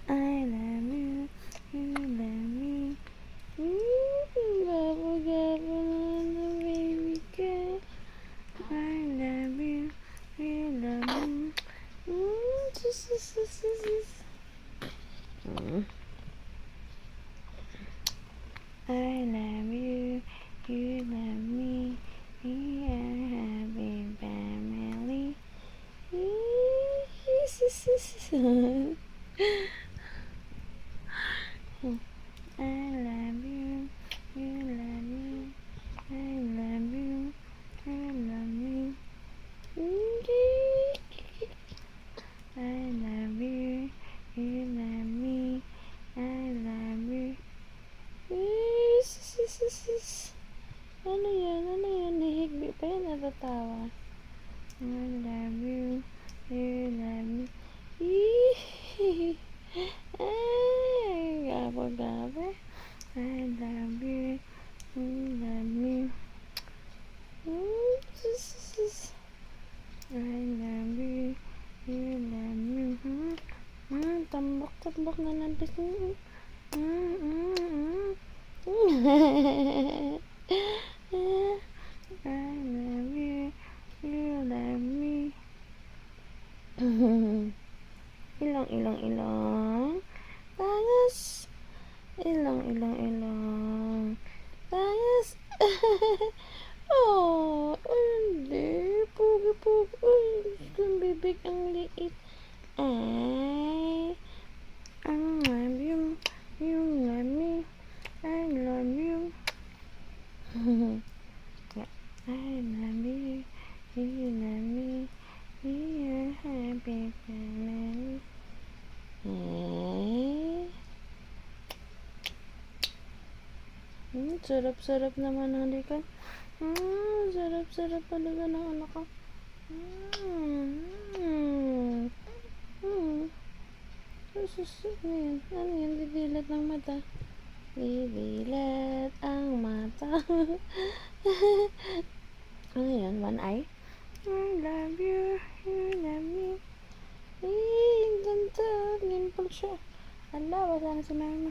I love you, you love me. Gabo, gabo na baby girl. I love you, you love me. I love you, you love me. We are happy family. I love you, you love me. I love you, you love me. I love you, you love me. I love you. Ano yan? Ano yan? Nahigbi pa yan, natatawa. I love you, you love me. Ay, gabo. I love you, you love me. I love you, you love me. Tambak na nabis. I love you, you love me. Ilang. Bangas. Ilang. Bangas. Oh, hindi. Pugi. Ang bibig ang liit. Ay. I love you, you love me. I love you. I love you, you love me. We are happy family. Sarap naman ang halikan. Sarap talaga ng anak ko. Ano yan? Didilat ng mata. Didilat ang mata. Ano yan? One eye? I love you, you love me. Ang ganda. Dimple siya. Ala, wala na si mama.